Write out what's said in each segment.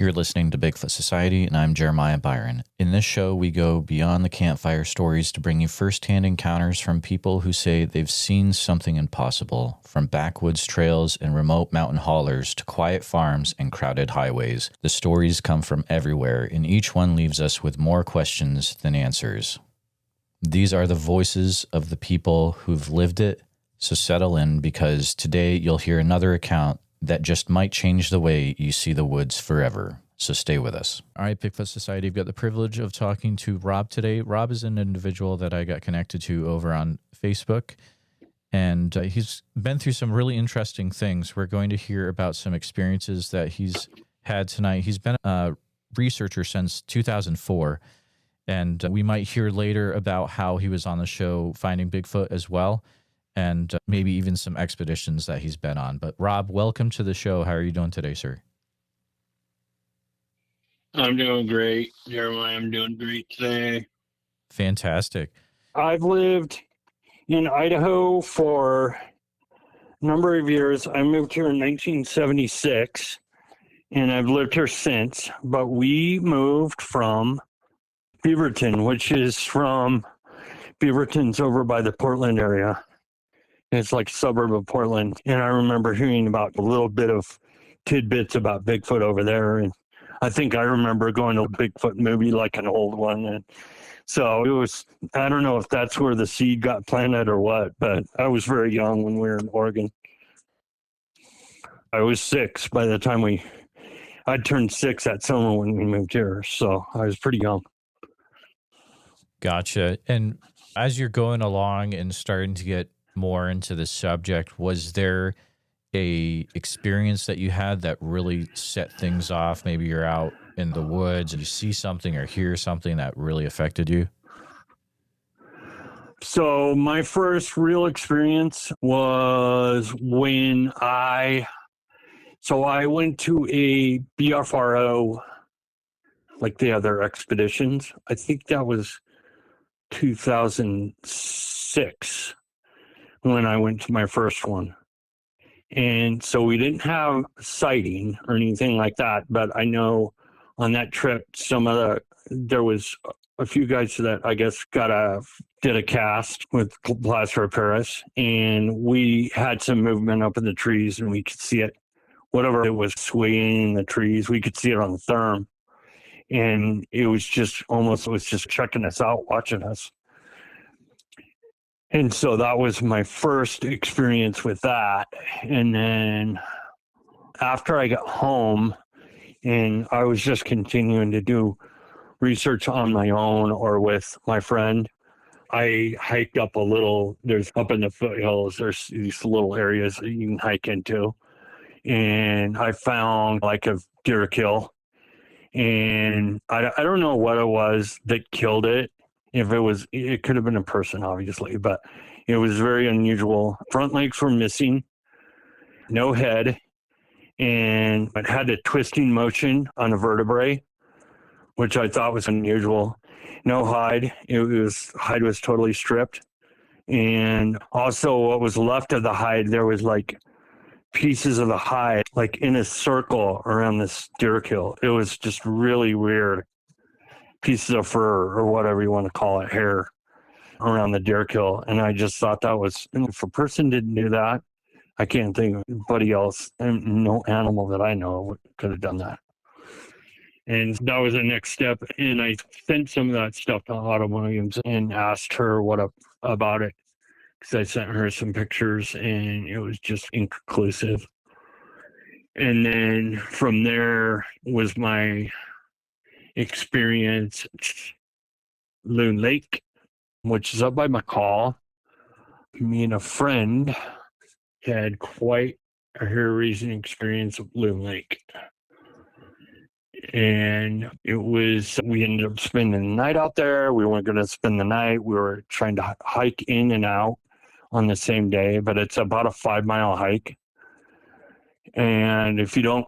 You're listening to Bigfoot Society, and I'm Jeremiah Byron. In this show, we go beyond the campfire stories to bring you firsthand encounters from people who say they've seen something impossible, from backwoods trails and remote mountain haulers to quiet farms and crowded highways. The stories come from everywhere, and each one leaves us with more questions than answers. These are the voices of the people who've lived it, so settle in, because today you'll hear another account that just might change the way you see the woods forever. So stay with us. All right, Bigfoot Society, I've got the privilege of talking to Rob today. Rob is an individual that I got connected to over on Facebook, and he's been through some really interesting things. We're going to hear about some experiences that he's had tonight. He's been a researcher since 2004, and we might hear later about how he was on the show Finding Bigfoot as well, and maybe even some expeditions that he's been on. But Rob, welcome to the show. How are you doing today, sir? I'm doing great, Jeremiah. I'm doing great today. Fantastic. I've lived in Idaho for a number of years. I moved here in 1976, and I've lived here since. But we moved from Beaverton, which is from Beaverton's over by the Portland area. It's like a suburb of Portland. And I remember hearing about a little bit of tidbits about Bigfoot over there. And I think I remember going to a Bigfoot movie, like an old one. And so it was, I don't know if that's where the seed got planted or what, but I was very young when we were in Oregon. I was 6 by the time I'd turned 6 that summer when we moved here. So I was pretty young. Gotcha. And as you're going along and starting to get more into the subject, was there a experience that you had that really set things off? Maybe you're out in the woods and you see something or hear something that really affected you? So my first real experience was when I went to a BFRO, like the other expeditions. I think that was 2006 when I went to my first one. And so we didn't have sighting or anything like that, but I know on that trip, there was a few guys that I guess did a cast with plaster of Paris, and we had some movement up in the trees, and we could see it, whatever it was swaying in the trees, we could see it on the therm. And it was just checking us out, watching us. And so that was my first experience with that. And then after I got home and I was just continuing to do research on my own or with my friend, I hiked up up in the Foothills, there's these little areas that you can hike into. And I found like a deer kill. And I don't know what it was that killed it. It could have been a person, obviously, but it was very unusual. Front legs were missing, no head, and it had a twisting motion on a vertebrae, which I thought was unusual. No hide. Hide was totally stripped. And also what was left of the hide, there was like pieces of the hide, like in a circle around this deer kill. It was just really weird. Pieces of fur or whatever you want to call it, hair around the deer kill. And I just thought that was, if a person didn't do that, I can't think of anybody else, and no animal that I know could have done that. And that was the next step. And I sent some of that stuff to Autumn Williams and asked her about it, because I sent her some pictures and it was just inconclusive. And then from there was my experience Loon Lake, which is up by McCall. Me and a friend had quite a hair-raising experience of Loon Lake. And we ended up spending the night out there. We weren't going to spend the night. We were trying to hike in and out on the same day, but it's about a 5-mile hike. And if you don't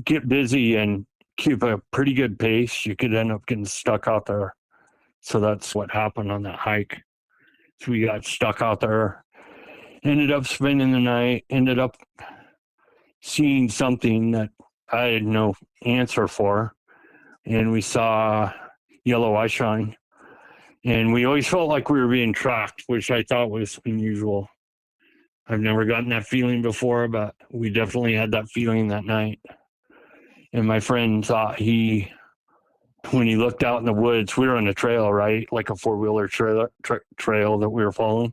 get busy and keep a pretty good pace, you could end up getting stuck out there. So that's what happened on that hike. So we got stuck out there, ended up spending the night, ended up seeing something that I had no answer for. And we saw yellow eye shine. And we always felt like we were being tracked, which I thought was unusual. I've never gotten that feeling before, but we definitely had that feeling that night. And my friend thought when he looked out in the woods, we were on a trail, right? Like a four-wheeler trail that we were following.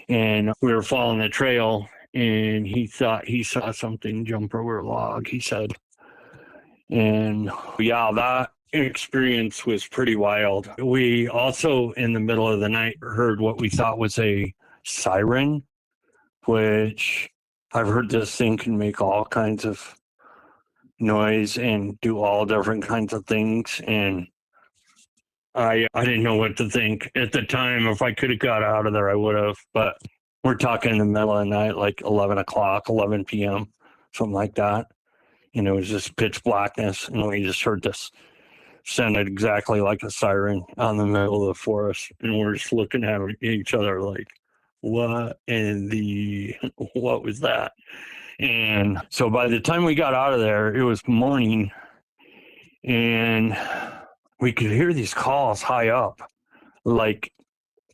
And we were following the trail, and he thought he saw something jump over a log, he said. And yeah, that experience was pretty wild. We also, in the middle of the night, heard what we thought was a siren, which I've heard this thing can make all kinds of noise and do all different kinds of things. And I didn't know what to think at the time. If I could have got out of there, I would have. But we're talking in the middle of the night, like 11 p.m., something like that. And it was just pitch blackness. And we just heard this. Sounded exactly like a siren out in the middle of the forest. And we're just looking at each other like, what was that? And so by the time we got out of there, it was morning, and we could hear these calls high up. Like,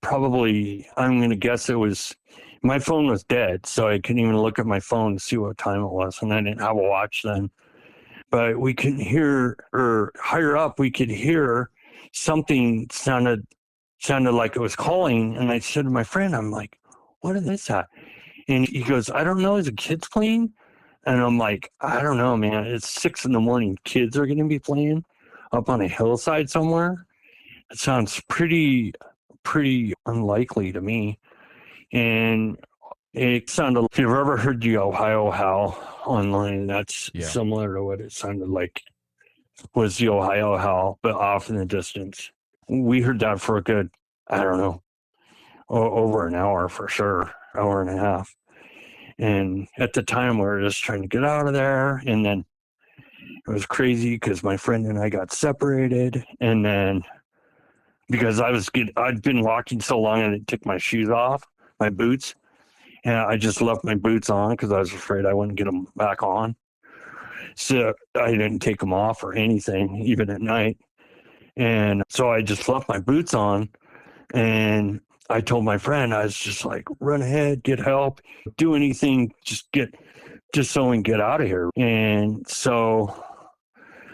probably, I'm going to guess my phone was dead, so I couldn't even look at my phone to see what time it was, and I didn't have a watch then. But we could hear, or higher up, we could hear something sounded like it was calling, and I said to my friend, I'm like, what is that? And he goes, I don't know, is it kids playing? And I'm like, I don't know, man. It's 6 a.m. Kids are going to be playing up on a hillside somewhere. It sounds pretty unlikely to me. And it sounded, if you've ever heard the Ohio Howl online, that's similar to what it sounded like was the Ohio Howl, but off in the distance. We heard that for a good, I don't know, over an hour for sure, hour and a half. And at the time, we were just trying to get out of there. And then it was crazy because my friend and I got separated. And then because I'd been walking so long, and I took my shoes off, my boots. And I just left my boots on because I was afraid I wouldn't get them back on. So I didn't take them off or anything, even at night. And so I just left my boots on. And I told my friend, I was just like, run ahead, get help, do anything, just so we can get out of here. And so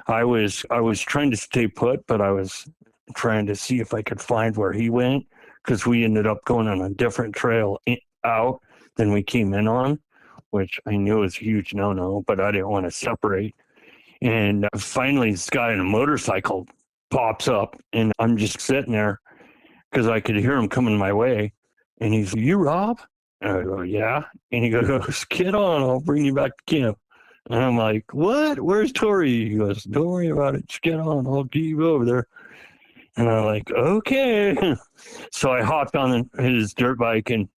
I was trying to stay put, but I was trying to see if I could find where he went, because we ended up going on a different trail out than we came in on, which I knew was a huge no-no, but I didn't want to separate. And finally, this guy on a motorcycle pops up, and I'm just sitting there, because I could hear him coming my way. And he's, you Rob? And I go, yeah. And he goes, get on, I'll bring you back to camp. And I'm like, what? Where's Tori? He goes, don't worry about it. Just get on, I'll get you over there. And I'm like, okay. So I hopped on his dirt bike, and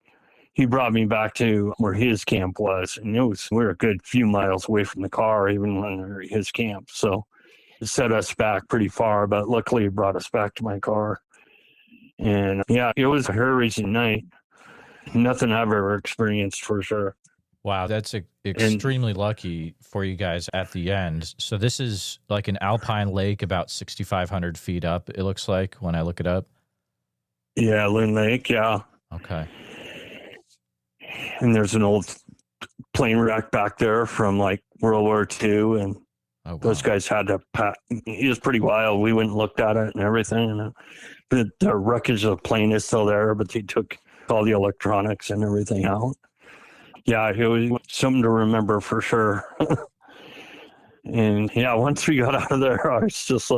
he brought me back to where his camp was. And we were a good few miles away from the car, even when we were at his camp. So it set us back pretty far, but luckily it brought us back to my car. And yeah, it was a hair-raising night. Nothing I've ever experienced, for sure. Wow, that's extremely lucky for you guys at the end. So this is like an alpine lake about 6,500 feet up, it looks like, when I look it up. Yeah, Loon Lake, yeah. Okay. And there's an old plane wreck back there from like World War II, and those guys had to it was pretty wild. We went and looked at it and everything. And the wreckage of the plane is still there, but they took all the electronics and everything out. Yeah, it was something to remember for sure. And yeah, once we got out of there, I was just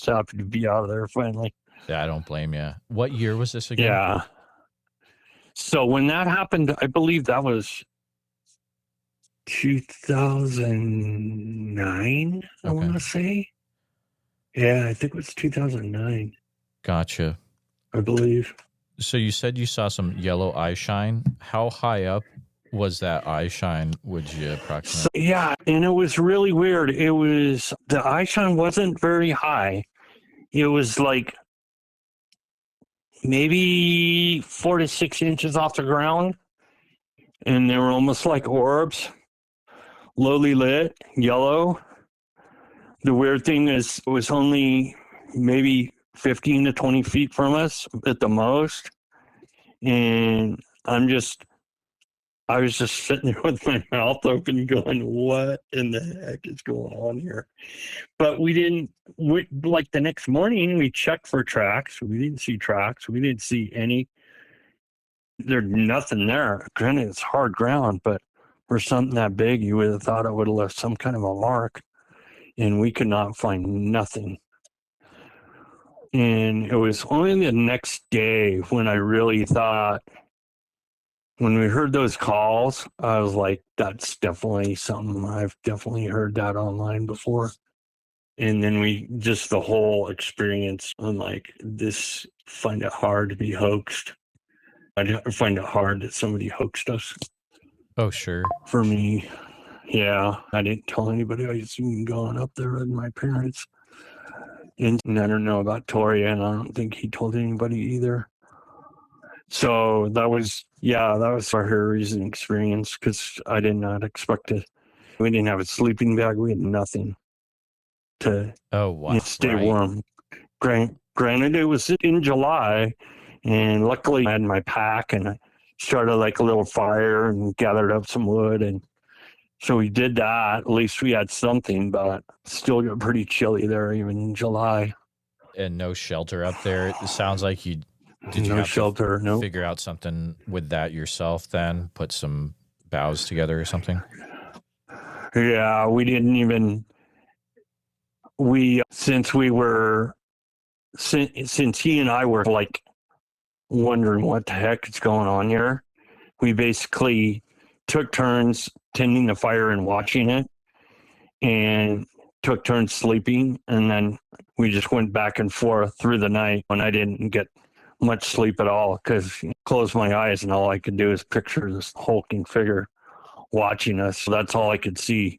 happy to be out of there finally. Yeah, I don't blame you. What year was this again? Yeah. So when that happened, I believe that was 2009, I want to say. Yeah, I think it was 2009. Gotcha. I believe. So you said you saw some yellow eye shine. How high up was that eye shine, would you approximate? Yeah, and it was really weird. The eye shine wasn't very high. It was like maybe 4 to 6 inches off the ground. And they were almost like orbs, lowly lit, yellow. The weird thing is it was only maybe 15 to 20 feet from us at the most. And I was just sitting there with my mouth open going, what in the heck is going on here? But like the next morning, we checked for tracks. We didn't see tracks. We didn't see any. There's nothing there. Granted, it's hard ground, but for something that big, you would have thought it would have left some kind of a mark. And we could not find nothing. And it was only the next day when I really thought, when we heard those calls, I was like, that's definitely something. I've definitely heard that online before. And then the whole experience, I'm like, find it hard to be hoaxed. I find it hard that somebody hoaxed us. Oh, sure. For me, yeah. I didn't tell anybody I was even going up there with my parents. And I don't know about Tori, and I don't think he told anybody either. So that was our Harry's experience, because I did not expect it. We didn't have a sleeping bag. We had nothing to stay warm. Granted, it was in July, and luckily I had my pack, and I started like a little fire and gathered up some wood, and so we did that. At least we had something, but still got pretty chilly there even in July. And no shelter up there. It sounds like did you have shelter, to figure out something with that yourself then? Put some boughs together or something? Yeah, we didn't even... Since he and I were like wondering what the heck is going on here, we basically took turns tending the fire and watching it, and took turns sleeping, and then we just went back and forth through the night. And I didn't get much sleep at all, because I closed my eyes and all I could do is picture this hulking figure watching us. So that's all I could see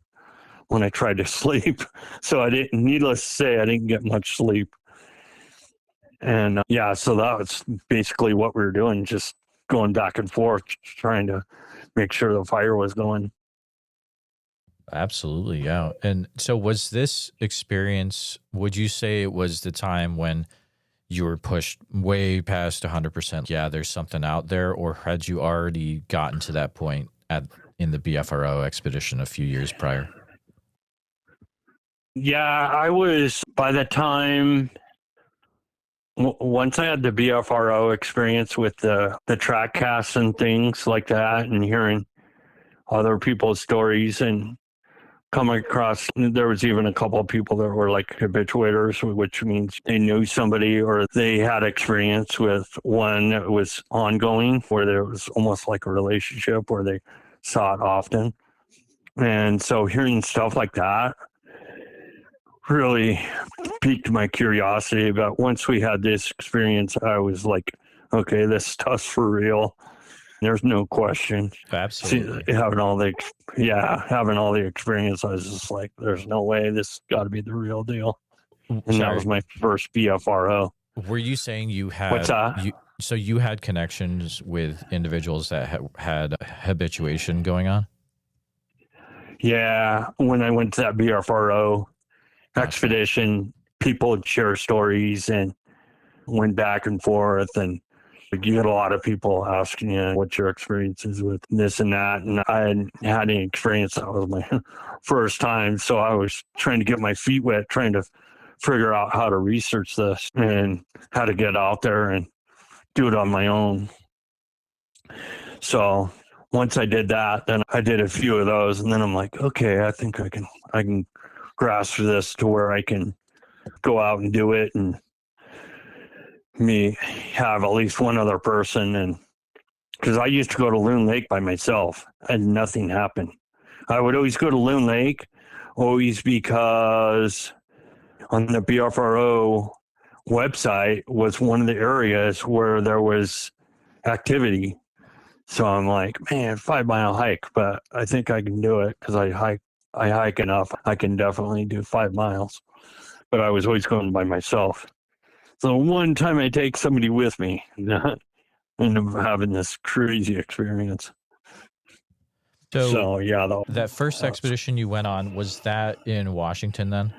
when I tried to sleep. So needless to say, I didn't get much sleep. And so that was basically what we were doing, just going back and forth, trying to make sure the fire was going. Absolutely, yeah. And so was this experience, would you say it was the time when you were pushed way past 100%? Yeah, there's something out there, or had you already gotten to that point in the BFRO expedition a few years prior? Yeah, I was, by the time, once I had the BFRO experience with the track casts and things like that, and hearing other people's stories, and coming across, there was even a couple of people that were like habituators, which means they knew somebody or they had experience with one that was ongoing, where there was almost like a relationship where they saw it often. And so hearing stuff like that really piqued my curiosity. But once we had this experience, I was like, okay, this stuff's for real. There's no question. Absolutely. See, having all the experience, I was just like, there's no way, this got to be the real deal. And that was my first BFRO. Were you saying you had... What's that? So you had connections with individuals that had habituation going on? Yeah. When I went to that BFRO expedition, people would share stories and went back and forth, and you get a lot of people asking you what your experience is with this and that. And I hadn't had any experience. That was my first time. So I was trying to get my feet wet, trying to figure out how to research this and how to get out there and do it on my own. So once I did that, then I did a few of those. And then I'm like, okay, I think I can grasp this to where I can go out and do it, and me have at least one other person. And because I used to go to Loon Lake by myself and nothing happened. I would always go to Loon Lake, always, because on the BFRO website was one of the areas where there was activity. So I'm like, man, 5-mile hike, but I think I can do it because I hike enough. I can definitely do 5 miles, but I was always going by myself. So one time I take somebody with me, and end up having this crazy experience. So yeah, that first expedition you went on, was that in Washington then?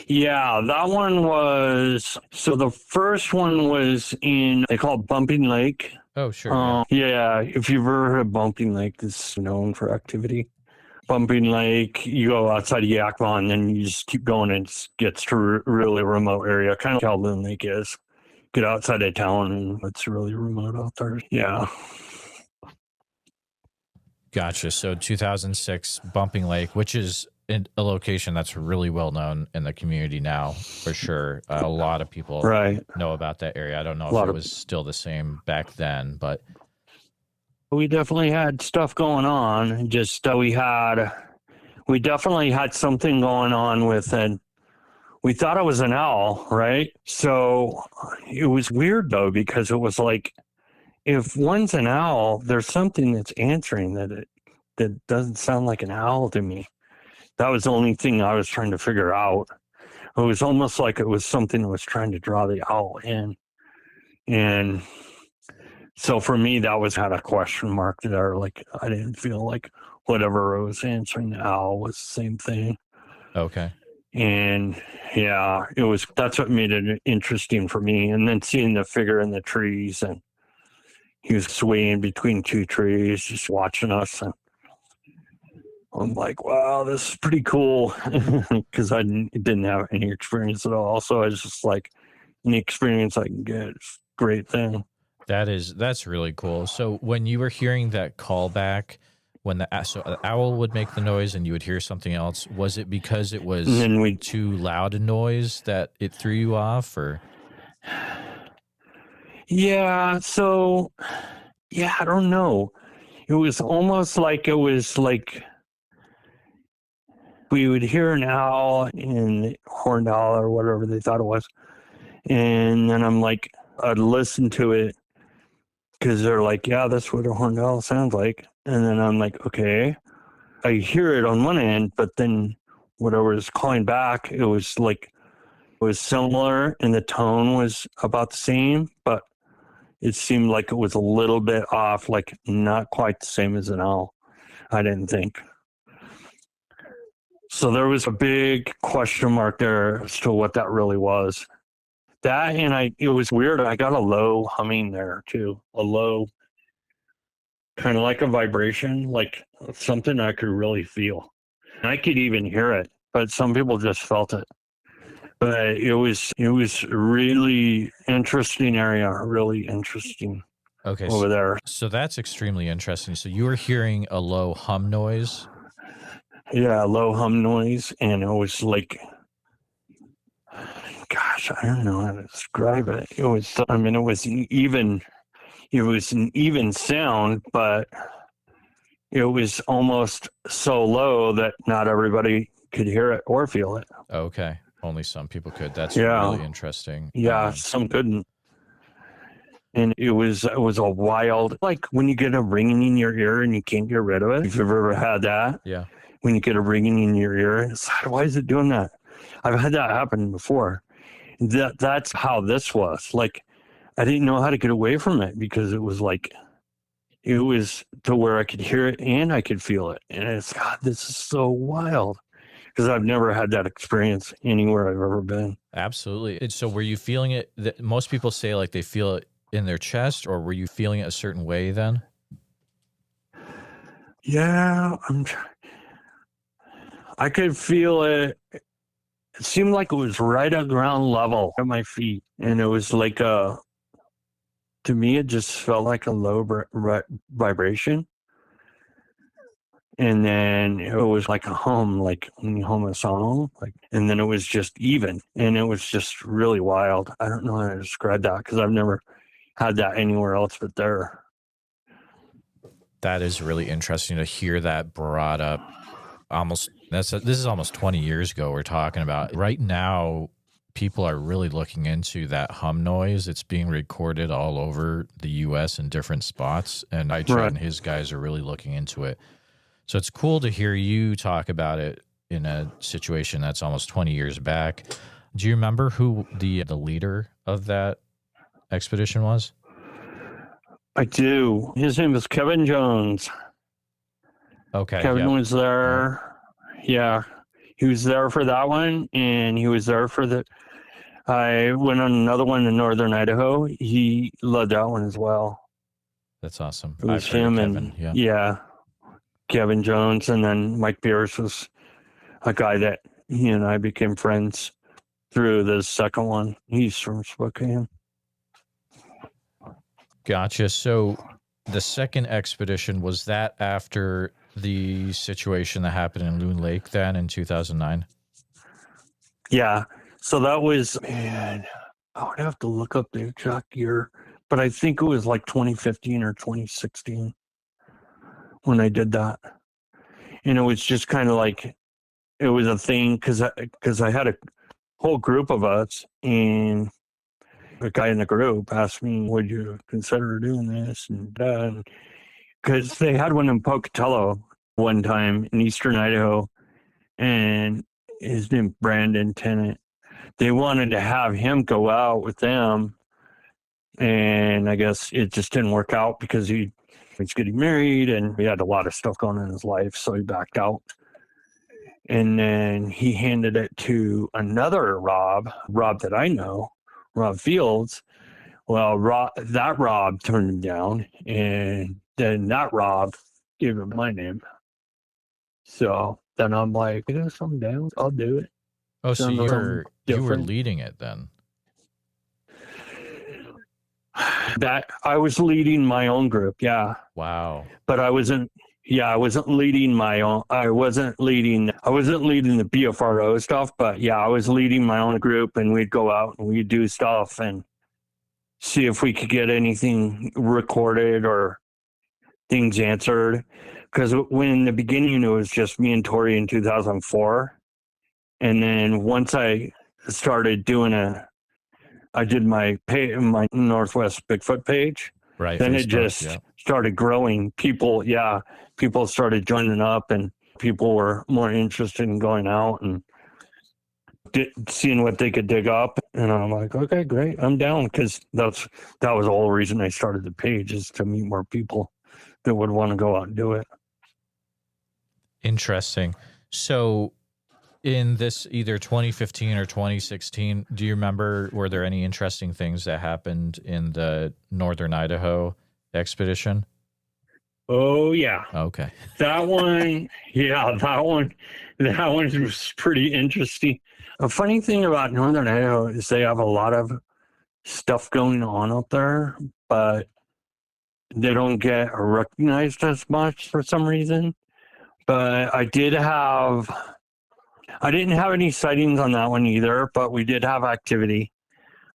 Yeah, that one was, so the first one was they call it Bumping Lake. Oh, sure. Yeah, if you've ever heard of Bumping Lake, it's known for activity. Bumping Lake, you go outside of Yakima and then you just keep going and it gets to a really remote area, kind of like how Loon Lake is. Get outside of town and it's really remote out there. Yeah. Gotcha. So 2006 Bumping Lake, which is a location that's really well known in the community now, for sure. A lot of people know about that area. I don't know if it was still the same back then, but we definitely had stuff going on. Just we definitely had something going on with it. We thought it was an owl, right? So it was weird though, because it was like, if one's an owl, there's something that's answering that doesn't sound like an owl to me. That was the only thing I was trying to figure out. It was almost like it was something that was trying to draw the owl in. And so for me, that had a question mark there. Like, I didn't feel like whatever was answering the owl was the same thing. Okay. And yeah, that's what made it interesting for me. And then seeing the figure in the trees, and he was swaying between two trees, just watching us. And I'm like, wow, this is pretty cool. Because I didn't have any experience at all. So I was just like, any experience I can get, it's a great thing. That's really cool. So when you were hearing that call back, when the owl would make the noise and you would hear something else, was it because it was too loud a noise that it threw you off, or? Yeah, so, yeah, I don't know. It was almost like we would hear an owl and horned owl or whatever they thought it was. And then I'd listen to it because they're like, yeah, that's what a horned owl sounds like. And then I'm like, okay. I hear it on one end, but then whatever is calling back, it was similar and the tone was about the same, but it seemed like it was a little bit off, like not quite the same as an owl, I didn't think. So there was a big question mark there as to what that really was. That, and it was weird. I got a low humming there too, a low, kind of like a vibration, like something I could really feel. I could even hear it, but some people just felt it. But it was really interesting area, really interesting. Okay, over there. So that's extremely interesting. So you were hearing a low hum noise? Yeah, low hum noise, and it was like, gosh, I don't know how to describe it. It was an even sound, but it was almost so low that not everybody could hear it or feel it. Okay, only some people could. That's really interesting. Yeah, some couldn't. And it was a wild, like when you get a ringing in your ear and you can't get rid of it. If you've ever had that. Yeah. When you get a ringing in your ear, it's like, why is it doing that? I've had that happen before. That's how this was. Like, I didn't know how to get away from it because it was to where I could hear it and I could feel it. And it's, God, this is so wild. Because I've never had that experience anywhere I've ever been. Absolutely. And so were you feeling it? Most people say like they feel it in their chest, or were you feeling it a certain way then? Yeah, I could feel it. It seemed like it was right at ground level at my feet. And it was like to me, it just felt like a low vibration. And then it was like a hum, like when you hum a song, and then it was just even, and it was just really wild. I don't know how to describe that because I've never had that anywhere else but there. That is really interesting to hear that brought up. This is almost 20 years ago we're talking about. Right now, people are really looking into that hum noise. It's being recorded all over the U.S. in different spots, and Chad and his guys are really looking into it. So it's cool to hear you talk about it in a situation that's almost 20 years back. Do you remember who the leader of that expedition was? I do. His name was Kevin Jones. Okay. Kevin was there. Yeah. He was there for that one, and he was there for I went on another one in Northern Idaho. He led that one as well. That's awesome. It was I've heard of him Kevin. and Kevin Jones, and then Mike Pierce was a guy that he and I became friends through the second one. He's from Spokane. Gotcha. So the second expedition, was that after the situation that happened in Loon Lake then in 2009? Yeah. So that was, man, I would have to look up the exact year, but I think it was like 2015 or 2016 when I did that. And it was just kind of like, it was a thing because I had a whole group of us, and a guy in the group asked me, would you consider doing this? And because they had one in Pocatello one time in eastern Idaho, and his name Brandon Tennant. They wanted to have him go out with them, and I guess it just didn't work out because he was getting married and he had a lot of stuff going on in his life, so he backed out. And then he handed it to another Rob that I know, Rob Fields. Well, that Rob turned him down, and then that Rob gave him my name. So then I'm like, I guess I'm down. I'll do it. Oh, so you were leading it then? That I was leading my own group, yeah. Wow. But I wasn't leading my own. I wasn't leading the BFRO stuff, but yeah, I was leading my own group, and we'd go out and we'd do stuff and see if we could get anything recorded or things answered. Because when in the beginning it was just me and Tori in 2004, and then once I started doing I did my Northwest Bigfoot page. Right. Then Facebook, it just started growing. People started joining up, and people were more interested in going out and seeing what they could dig up. And I'm like, okay, great, I'm down, because that was the whole reason I started the page, is to meet more people that would want to go out and do it. Interesting. So in this either 2015 or 2016, do you remember, were there any interesting things that happened in the Northern Idaho expedition? Oh, yeah. Okay. That one, that one was pretty interesting. A funny thing about Northern Idaho is they have a lot of stuff going on up there, but they don't get recognized as much for some reason. But I didn't have any sightings on that one either, but we did have activity.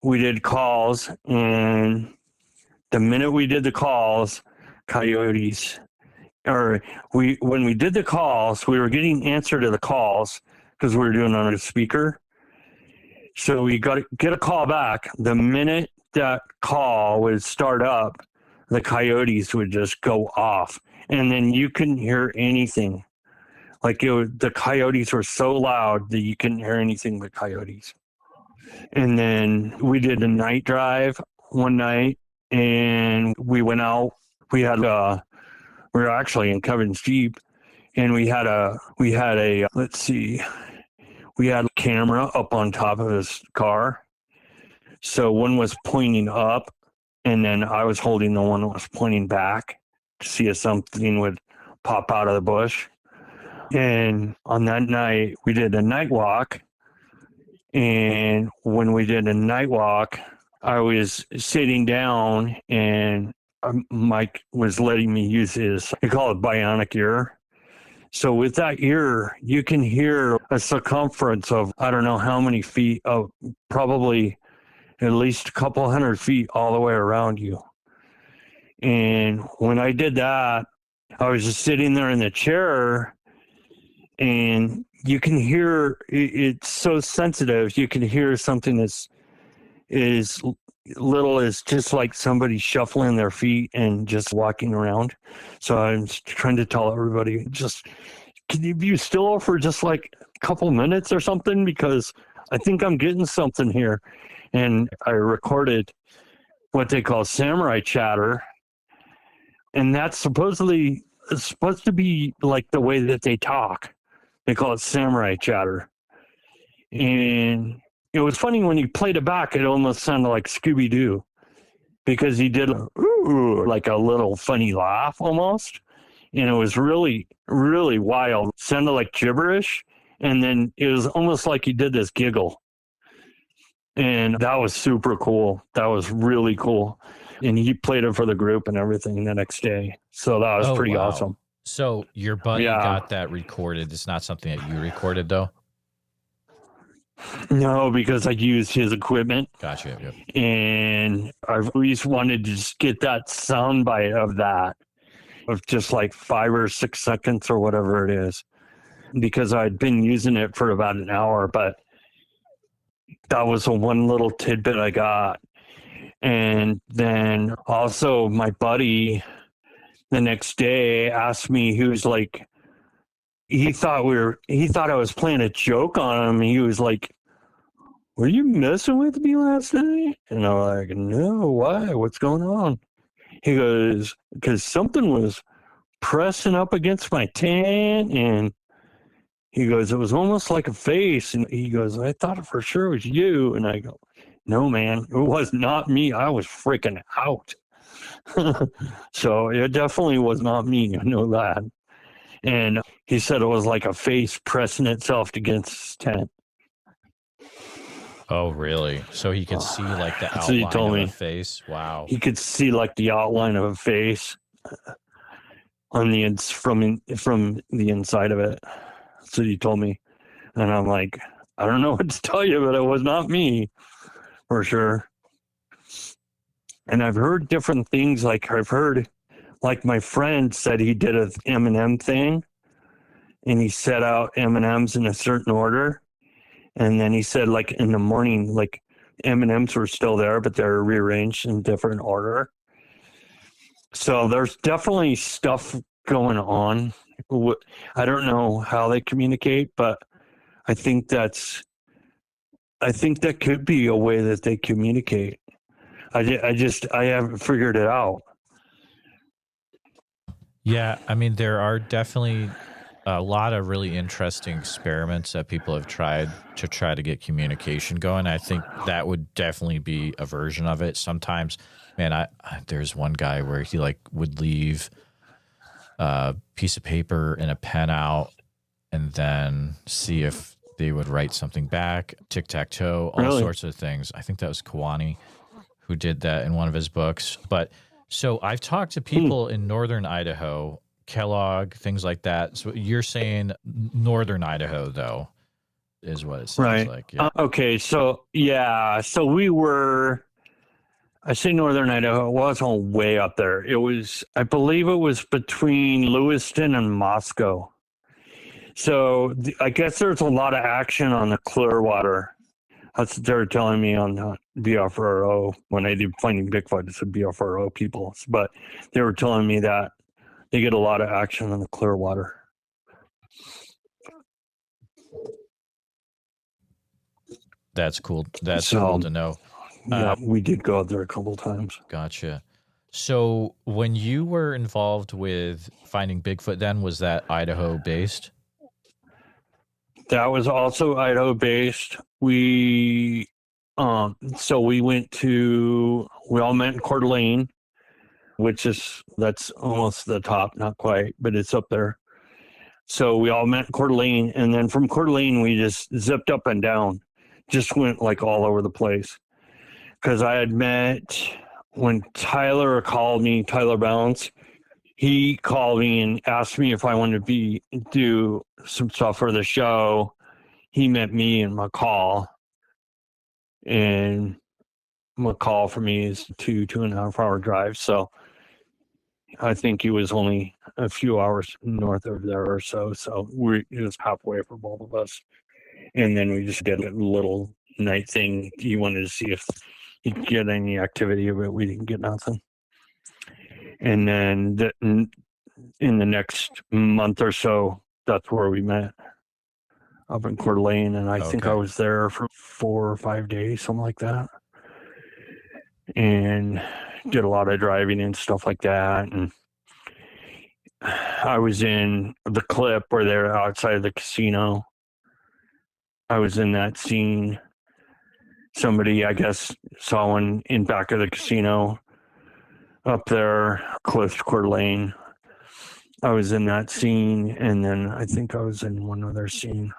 We did calls, and the minute we did the calls, coyotes, when we did the calls, we were getting answer to the calls because we were doing it on a speaker. So we got to get a call back. The minute that call would start up, the coyotes would just go off, and then you couldn't hear anything. Like the coyotes were so loud that you couldn't hear anything but coyotes. And then we did a night drive one night, and we went out. We were actually in Kevin's Jeep, and we had a camera up on top of his car. So one was pointing up, and then I was holding the one that was pointing back to see if something would pop out of the bush. And on that night, we did a night walk. And when we did a night walk, I was sitting down, and Mike was letting me use they call it bionic ear. So with that ear, you can hear a circumference of, I don't know how many feet, of probably at least a couple 100 feet all the way around you. And when I did that, I was just sitting there in the chair, and you can hear, it's so sensitive, you can hear something that's as little as just like somebody shuffling their feet and just walking around. So I'm trying to tell everybody, just, can you be still for just like a couple minutes or something? Because I think I'm getting something here. And I recorded what they call samurai chatter. And that's supposed to be like the way that they talk. They call it samurai chatter. And it was funny when you played it back, it almost sounded like Scooby-Doo because he did like a little funny laugh almost. And it was really, really wild. It sounded like gibberish. And then it was almost like he did this giggle. And that was super cool. That was really cool. And he played it for the group and everything the next day. So that was pretty awesome. So your buddy got that recorded. It's not something that you recorded, though? No, because I used his equipment. Gotcha. Yep. And I've always wanted to just get that soundbite of that, of just like 5 or 6 seconds or whatever it is, because I'd been using it for about an hour, but that was the one little tidbit I got. And then also my buddy the next day asked me, he was like, he thought I was playing a joke on him. He was like, "Were you messing with me last night?" And I'm like, "No, why? What's going on?" He goes, "Because something was pressing up against my tent." And he goes, "It was almost like a face." And he goes, "I thought for sure it was you." And I go, "No, man, it was not me. I was freaking out." So it definitely was not me. I know that. And he said it was like a face pressing itself against his tent. Oh, really? So he could see like the outline of a face? Wow. He could see like the outline of a face on the from the inside of it. So he told me. And I'm like, I don't know what to tell you, but it was not me for sure. And I've heard different things. Like I've heard, like my friend said he did an M&M thing, and he set out M&Ms in a certain order. And then he said, like in the morning, like M&Ms were still there, but they're rearranged in different order. So there's definitely stuff going on. I don't know how they communicate, but I think that could be a way that they communicate. I haven't figured it out. Yeah, I mean, there are definitely a lot of really interesting experiments that people have tried to try to get communication going. I think that would definitely be a version of it. Sometimes, man, there's one guy where he like would leave a piece of paper and a pen out and then see if they would write something back, tic-tac-toe, all sorts of things. I think that was Kawani who did that in one of his books. But so I've talked to people in Northern Idaho, Kellogg, things like that. So you're saying Northern Idaho, though, is what it sounds like. Yeah. Okay, so I say Northern Idaho. It wasn't way up there. It was, I believe it was between Lewiston and Moscow. So I guess there's a lot of action on the Clearwater. That's what they were telling me on the BFRO when I did Finding Bigfoot. It's a BFRO people, but they were telling me that they get a lot of action on the Clearwater. That's cool. That's cool to know. Yeah, we did go out there a couple of times. Gotcha. So when you were involved with Finding Bigfoot, then was that Idaho based? That was also Idaho based. We all met in Coeur d'Alene, that's almost the top, not quite, but it's up there. So we all met in Coeur d'Alene, and then from Coeur d'Alene we just zipped up and down, just went like all over the place. Because I had met, when Tyler called me, Tyler Balance, he called me and asked me if I wanted to do some stuff for the show. He met me in McCall, and McCall for me is 2.5 hour drive. So I think he was only a few hours north of there or so. So it was halfway for both of us. And then we just did a little night thing. He wanted to see if he could get any activity, but we didn't get nothing. And then in the next month or so, that's where we met, up in Coeur d'Alene. And I think I was there for 4 or 5 days, something like that. And did a lot of driving and stuff like that. And I was in the clip where they're outside of the casino. I was in that scene. Somebody, I guess, saw one in back of the casino up there, close to Coeur d'Alene. I was in that scene, and then I think I was in one other scene.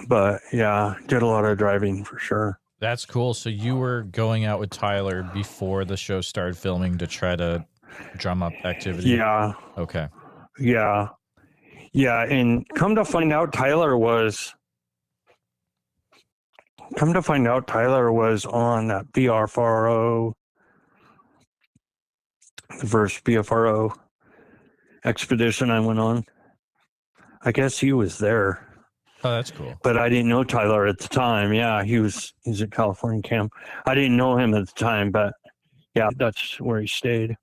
But yeah, did a lot of driving for sure. That's cool. So you were going out with Tyler before the show started filming to try to drum up activity? Yeah. Okay. Yeah. Yeah, and come to find out Tyler was on that BFRO, the first BFRO expedition I went on. I guess he was there. Oh, that's cool. But I didn't know Tyler at the time. Yeah, he's at California camp. I didn't know him at the time, but yeah, that's where he stayed.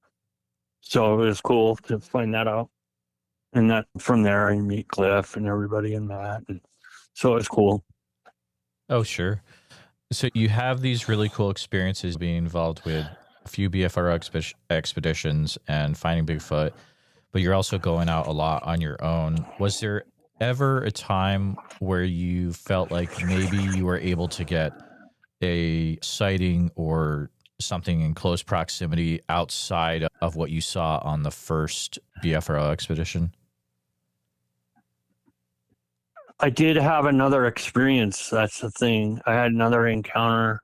So it was cool to find that out. And that from there I meet Cliff and everybody and Matt. And so it's cool. Oh, sure. So you have these really cool experiences being involved with a few BFRO expeditions and finding Bigfoot, but you're also going out a lot on your own. Was there ever a time where you felt like maybe you were able to get a sighting or something in close proximity outside of what you saw on the first BFRO expedition? I did have another experience. That's the thing. I had another encounter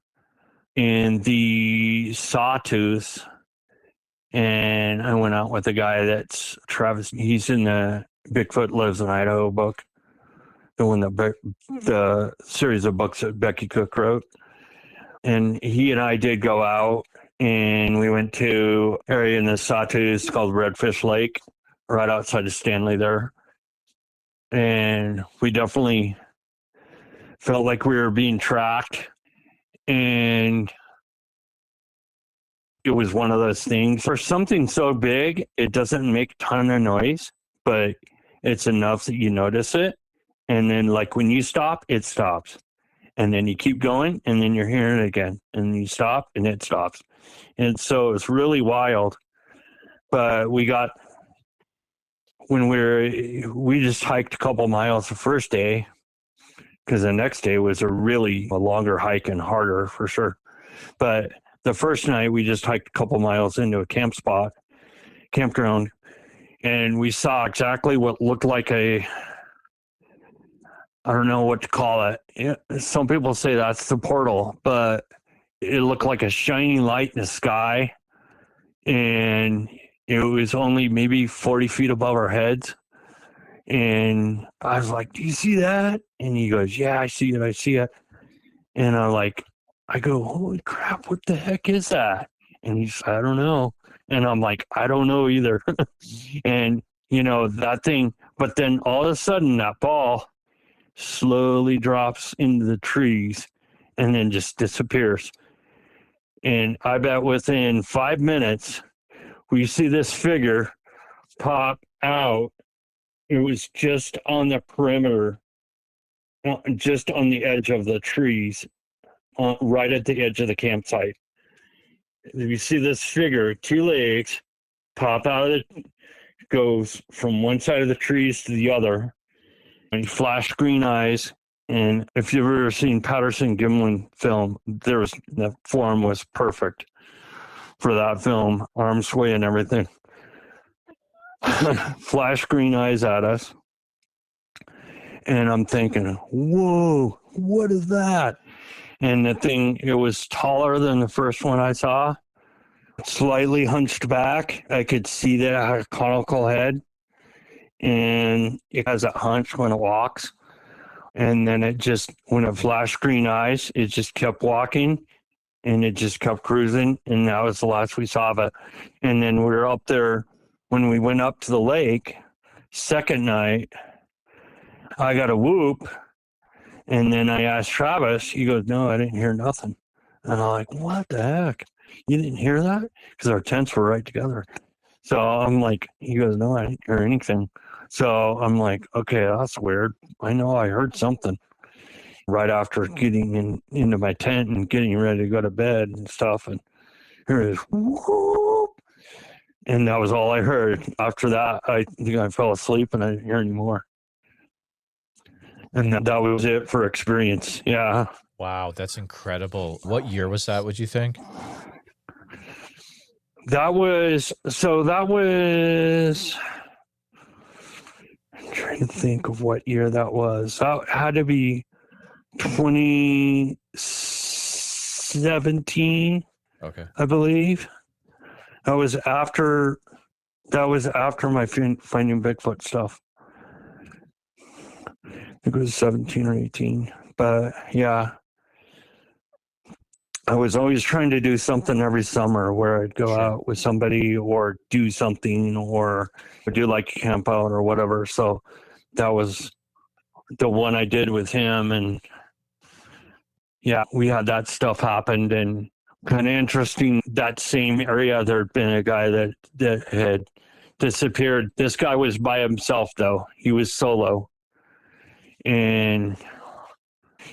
in the Sawtooth, and I went out with a guy that's Travis. He's in the Bigfoot Lives in Idaho book, the one that the series of books that Becky Cook wrote. And he and I did go out, and we went to an area in the Sawtooth called Redfish Lake, right outside of Stanley there. And we definitely felt like we were being tracked. And it was one of those things. For something so big, it doesn't make a ton of noise, but it's enough that you notice it. And then, like, when you stop, it stops. And then you keep going, and then you're hearing it again. And you stop, and it stops. And so it's really wild. But we just hiked a couple miles the first day, because the next day was a longer hike and harder for sure. But the first night we just hiked a couple miles into a campground, and we saw exactly what looked like I don't know what to call it. Some people say that's the portal, but it looked like a shining light in the sky, and it was only maybe 40 feet above our heads. And I was like, "Do you see that?" And he goes, "Yeah, I see it. And I go, "Holy crap, what the heck is that?" And he's, "I don't know." And I'm like, "I don't know either." And, that thing, but then all of a sudden that ball slowly drops into the trees and then just disappears. And I bet within 5 minutes, we see this figure pop out. It was just on the perimeter, just on the edge of the trees, right at the edge of the campsite. You see this figure, 2 legs, pop out of it, goes from one side of the trees to the other, and flash green eyes. And if you've ever seen Patterson Gimlin film, the form was perfect for that film, arm sway and everything. Flash green eyes at us. And I'm thinking, whoa, what is that? And the thing, it was taller than the first one I saw, slightly hunched back. I could see that it had a conical head, and it has a hunch when it walks. And then when it flashed green eyes, it just kept walking, and it just kept cruising. And that was the last we saw of it. And then we were up there. When we went up to the lake, second night, I got a whoop, and then I asked Travis. He goes, "No, I didn't hear nothing." And I'm like, "What the heck? You didn't hear that?" Because our tents were right together. So I'm like, he goes, "No, I didn't hear anything." So I'm like, okay, that's weird. I know I heard something right after getting into my tent and getting ready to go to bed and stuff. And here it is, whoop. And that was all I heard. After that, I think I fell asleep and I didn't hear any more. And that was it for experience. Yeah. Wow, that's incredible. What year was that, would you think? That was, I'm trying to think of what year that was. That had to be 2017, Okay. I believe. That was after my Finding Bigfoot stuff. I think it was 17 or 18. But yeah, I was always trying to do something every summer where I'd go out with somebody or do something or do like a camp out or whatever. So that was the one I did with him. And yeah, we had that stuff happened. And kind of interesting, that same area, there'd been a guy that had disappeared. This guy was by himself, though. He was solo. And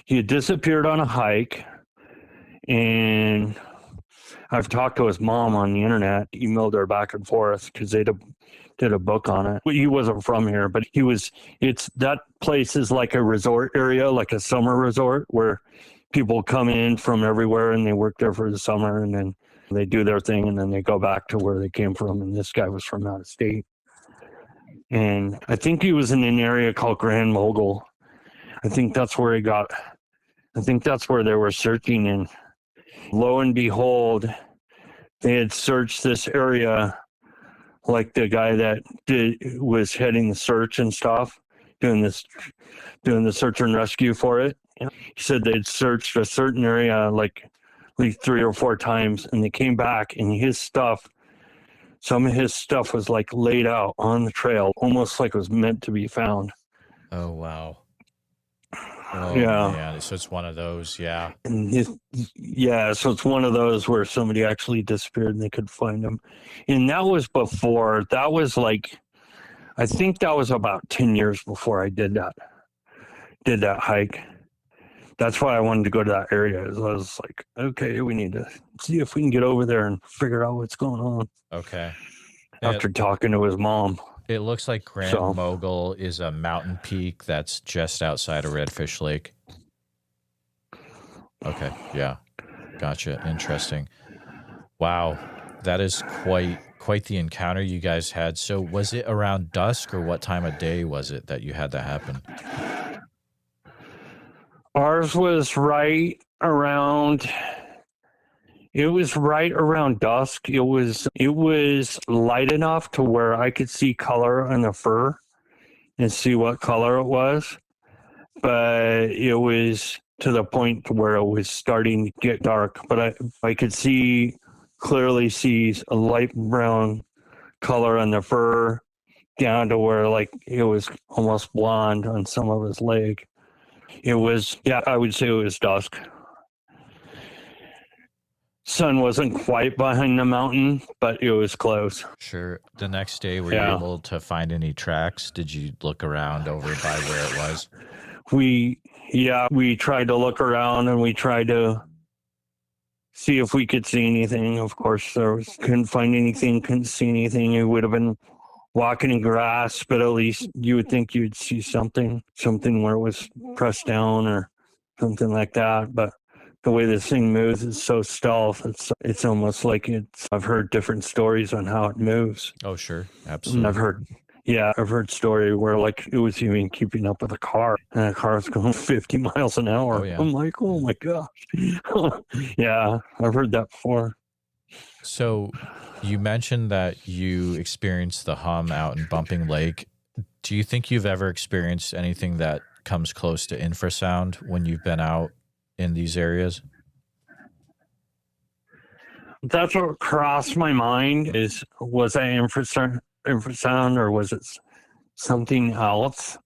he had disappeared on a hike. And I've talked to his mom on the internet, emailed her back and forth because they did a book on it. He wasn't from here, but that place is like a resort area, like a summer resort where people come in from everywhere and they work there for the summer and then they do their thing and then they go back to where they came from. And this guy was from out of state. And I think he was in an area called Grand Mogul. I think that's where they were searching, and lo and behold, they had searched this area, like the guy that was heading the search and stuff, doing the search and rescue for it. He said they'd searched a certain area like at least 3 or 4 times, and they came back, and some of his stuff was like laid out on the trail, almost like it was meant to be found. Oh, wow. Oh, yeah. Man. So it's one of those, yeah. And so it's one of those where somebody actually disappeared and they could find him. And that was I think that was about 10 years before I did that hike. That's why I wanted to go to that area. I was like, okay, we need to see if we can get over there and figure out what's going on. Okay. After talking to his mom. It looks like Grand Mogul is a mountain peak that's just outside of Redfish Lake. Okay, yeah. Gotcha. Interesting. Wow. That is quite the encounter you guys had. So was it around dusk, or what time of day was it that you had that happen? Ours was right around dusk. It was light enough to where I could see color on the fur and see what color it was. But it was to the point where it was starting to get dark. But I could clearly see a light brown color on the fur down to where like it was almost blonde on some of his leg. It was, I would say it was dusk. Sun wasn't quite behind the mountain, but it was close. Sure. The next day, were you able to find any tracks? Did you look around over by where it was? We tried to look around and we tried to see if we could see anything. Of course, couldn't find anything, couldn't see anything. It would have been walking in grass, but at least you would think you'd see something where it was pressed down or something like that. But the way this thing moves is so stealth. It's almost like I've heard different stories on how it moves. Oh, sure. Absolutely. And I've heard story where like it was even keeping up with a car and the car was going 50 miles an hour. Oh, yeah. I'm like, oh my gosh. Yeah, I've heard that before. So you mentioned that you experienced the hum out in Bumping Lake. Do you think you've ever experienced anything that comes close to infrasound when you've been out in these areas? That's what crossed my mind was that infrasound or was it something else,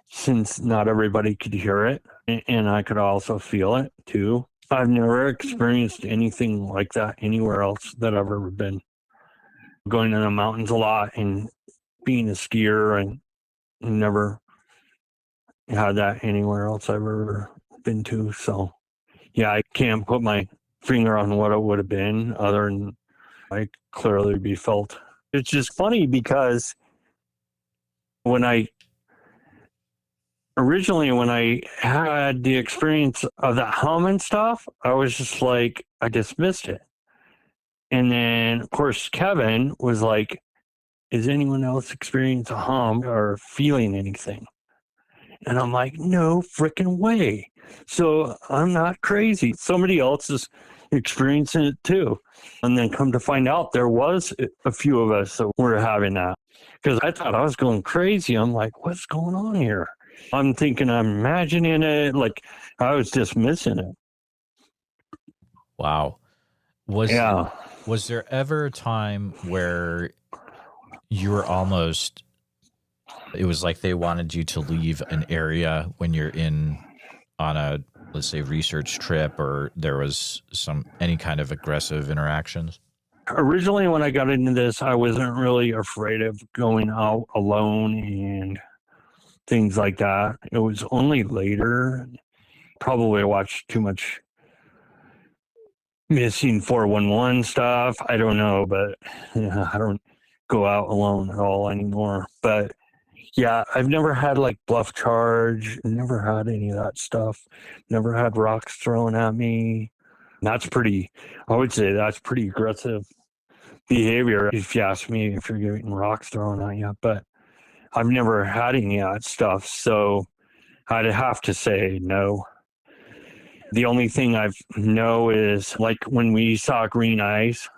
since not everybody could hear it and I could also feel it too. I've never experienced anything like that anywhere else that I've ever been. Going to the mountains a lot and being a skier, and never had that anywhere else I've ever been to. So yeah, I can't put my finger on what it would have been other than I clearly be felt It's just funny because when I had the experience of that hum and stuff, I was just like, I dismissed it. And then, of course, Kevin was like, is anyone else experiencing a hum or feeling anything? And I'm like, no freaking way. So I'm not crazy. Somebody else is experiencing it too. And then come to find out, there was a few of us that were having that. Because I thought I was going crazy. I'm like, what's going on here? I'm thinking I'm imagining it. Like, I was dismissing it. Wow. Was there ever a time where you were almost, it was like they wanted you to leave an area when you're on a, let's say, research trip, or there was any kind of aggressive interactions? Originally, when I got into this, I wasn't really afraid of going out alone and things like that. It was only later, probably I watched too much missing 411 stuff. I don't know, but yeah, I don't go out alone at all anymore. But yeah, I've never had like bluff charge, never had any of that stuff, never had rocks thrown at me. I would say that's pretty aggressive behavior if you ask me, if you're getting rocks thrown at you. But I've never had any of that stuff, so I'd have to say no. The only thing I know is like when we saw green eyes,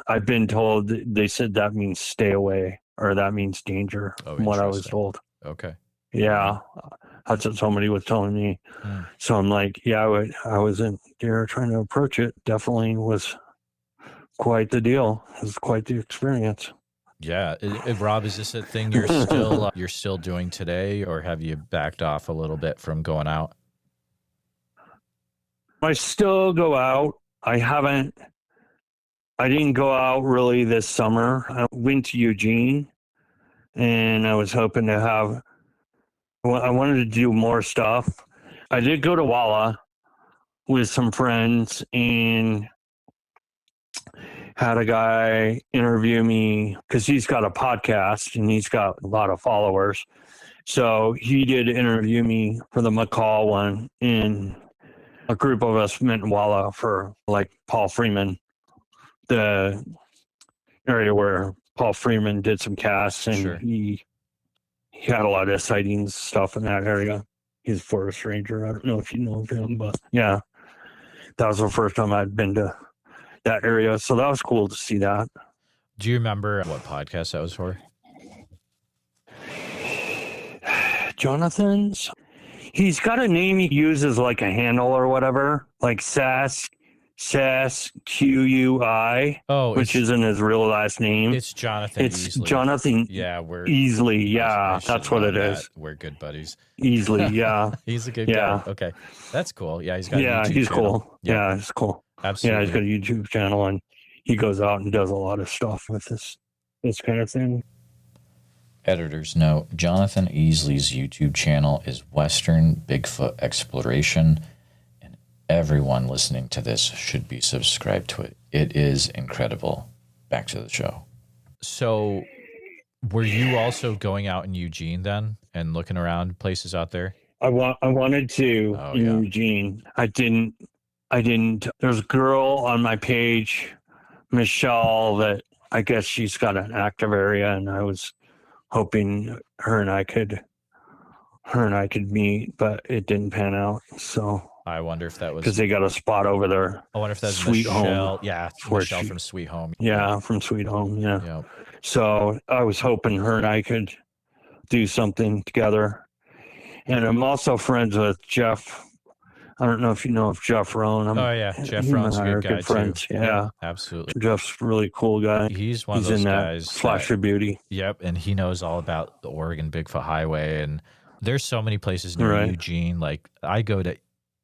I've been told, they said that means stay away or that means danger, from what I was told. Okay. Yeah, that's what somebody was telling me. So I'm like, yeah, I wasn't there trying to approach it. Definitely was quite the deal. It was quite the experience. Yeah. Rob, is this a thing you're still doing today, or have you backed off a little bit from going out? I still go out. I didn't go out really this summer. I went to Eugene, and I was hoping to I wanted to do more stuff. I did go to Walla with some friends and had a guy interview me because he's got a podcast and he's got a lot of followers. So he did interview me for the McCall one, and a group of us met in Walla for like Paul Freeman, the area where Paul Freeman did some casts, and Sure. he had a lot of sightings stuff in that area. He's a forest ranger. I don't know if you know of him, but yeah, that was the first time I'd been to that area. So that was cool to see that. Do you remember what podcast that was for? Jonathan's. He's got a name he uses like a handle or whatever, like Sasquatch, which isn't his real last name. It's Jonathan. It's Easley. Yeah, we're Easley. Yeah, that's what it is. We're good buddies. Easley. Yeah, he's a good guy. Okay, that's cool. Yeah, he's got. He's channel. Cool. Yeah, he's cool. Absolutely. Yeah, he's got a YouTube channel, and he goes out and does a lot of stuff with this kind of thing. Editor's note: Jonathan Easley's YouTube channel is Western Bigfoot Exploration, and everyone listening to this should be subscribed to it. It is incredible. Back to the show. So, were you also going out in Eugene then and looking around places out there? I wanted to in Eugene. I didn't. There's a girl on my page, Michelle, that I guess she's got an active area, and I was hoping her and I could meet, but it didn't pan out. So I wonder if that was because they got a spot over there. I wonder if that's Sweet Michelle. Home. Yeah, Michelle from Sweet Home. Yeah, from Sweet Home. Yeah. Yep. So I was hoping her and I could do something together. And I'm also friends with Jeff. I don't know if you know of Jeff Rohn. Jeff Rohn's a good guy friends. too. Yeah, absolutely. Jeff's a really cool guy. He's one of those guys. Flash of beauty. Yep, and he knows all about the Oregon Bigfoot Highway, and there's so many places near Eugene. Like I go to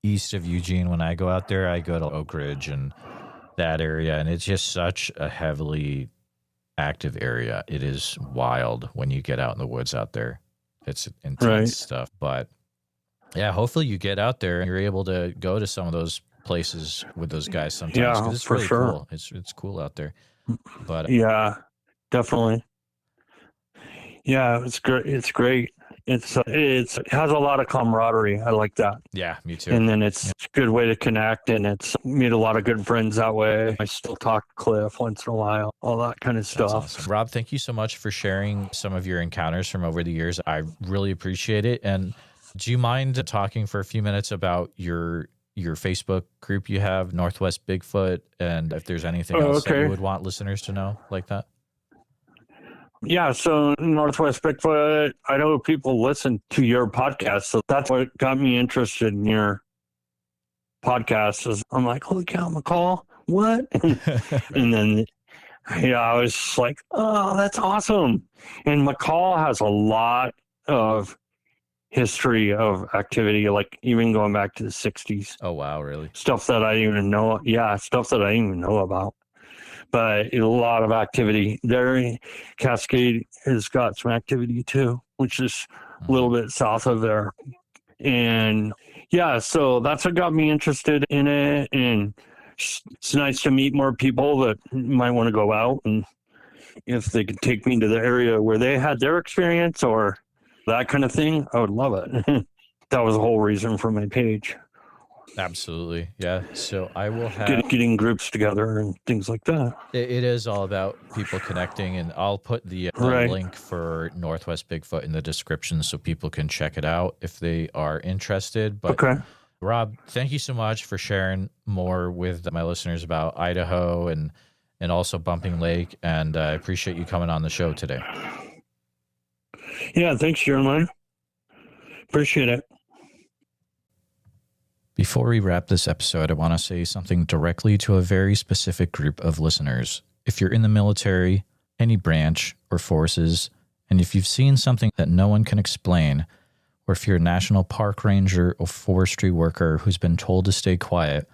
east of Eugene when I go out there. I go to Oak Ridge and that area, and it's just such a heavily active area. It is wild when you get out in the woods out there. It's intense stuff, but. Yeah, hopefully you get out there and you're able to go to some of those places with those guys sometimes. Yeah, it's for really sure. Cool. It's cool out there. But yeah, definitely. Yeah, it's great. It's great. It has a lot of camaraderie. I like that. Yeah, me too. And then it's a good way to connect, and it's meet a lot of good friends that way. I still talk to Cliff once in a while, all that kind of stuff. That's awesome. Rob, thank you so much for sharing some of your encounters from over the years. I really appreciate it. And do you mind talking for a few minutes about your Facebook group you have, Northwest Bigfoot, and if there's anything else that you would want listeners to know like that? Yeah, so Northwest Bigfoot, I know people listen to your podcast, so that's what got me interested in your podcast. Is I'm like, holy cow, McCall, what? And then, I was just like, oh, that's awesome. And McCall has a lot of history of activity, like even going back to the 60s. Oh, wow, really? Stuff that I didn't even know. Yeah, stuff that I didn't even know about. But a lot of activity there. Cascade has got some activity too, which is a little bit south of there. And yeah, so that's what got me interested in it. And it's nice to meet more people that might want to go out. And if they could take me to the area where they had their experience or that kind of thing, I would love it. That was the whole reason for my page. Absolutely. Yeah. So I will have getting groups together and things like that. It is all about people connecting, and I'll put the link for Northwest Bigfoot in the description so people can check it out if they are interested. But okay. Rob, thank you so much for sharing more with my listeners about Idaho and also Bumping Lake. And I appreciate you coming on the show today. Yeah. Thanks, Jeremiah. Appreciate it. Before we wrap this episode, I want to say something directly to a very specific group of listeners. If you're in the military, any branch or forces, and if you've seen something that no one can explain, or if you're a national park ranger or forestry worker who's been told to stay quiet,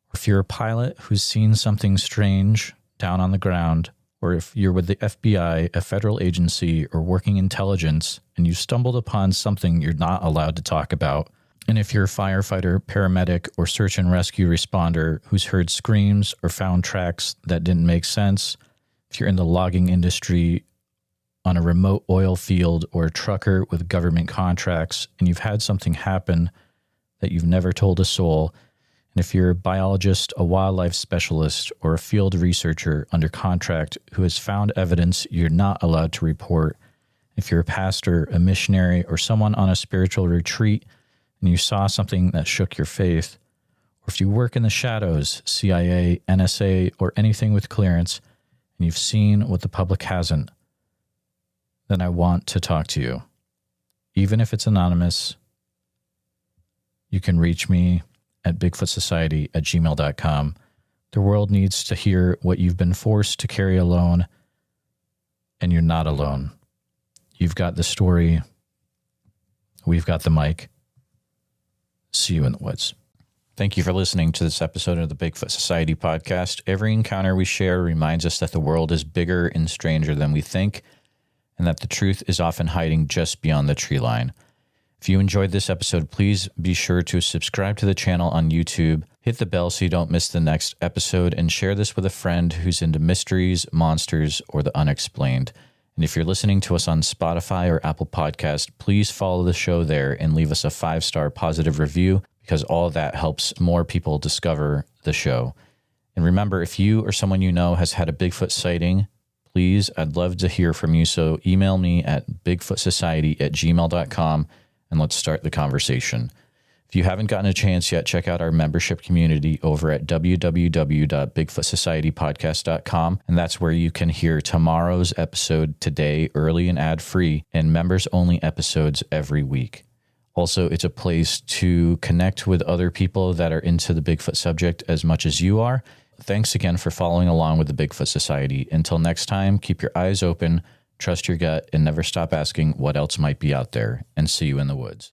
or if you're a pilot who's seen something strange down on the ground, or if you're with the FBI, a federal agency, or working intelligence, and you stumbled upon something you're not allowed to talk about, and if you're a firefighter, paramedic, or search and rescue responder who's heard screams or found tracks that didn't make sense, if you're in the logging industry, on a remote oil field, or a trucker with government contracts, and you've had something happen that you've never told a soul, and if you're a biologist, a wildlife specialist, or a field researcher under contract who has found evidence you're not allowed to report, if you're a pastor, a missionary, or someone on a spiritual retreat, and you saw something that shook your faith, or if you work in the shadows, CIA, NSA, or anything with clearance, and you've seen what the public hasn't, then I want to talk to you. Even if it's anonymous, you can reach me at bigfootsociety@gmail.com. The world needs to hear what you've been forced to carry alone, and you're not alone. You've got the story. We've got the mic. See you in the woods. Thank you for listening to this episode of the Bigfoot Society Podcast. Every encounter we share reminds us that the world is bigger and stranger than we think, and that the truth is often hiding just beyond the tree line. If you enjoyed this episode, please be sure to subscribe to the channel on YouTube, hit the bell so you don't miss the next episode, and share this with a friend who's into mysteries, monsters, or the unexplained. And if you're listening to us on Spotify or Apple Podcast, please follow the show there and leave us a 5-star positive review, because all that helps more people discover the show. And remember, if you or someone you know has had a Bigfoot sighting, please, I'd love to hear from you. So email me at bigfootsociety@gmail.com and let's start the conversation. If you haven't gotten a chance yet, check out our membership community over at www.bigfootsocietypodcast.com. And that's where you can hear tomorrow's episode today, early and ad-free, and members-only episodes every week. Also, it's a place to connect with other people that are into the Bigfoot subject as much as you are. Thanks again for following along with the Bigfoot Society. Until next time, keep your eyes open, trust your gut, and never stop asking what else might be out there. And see you in the woods.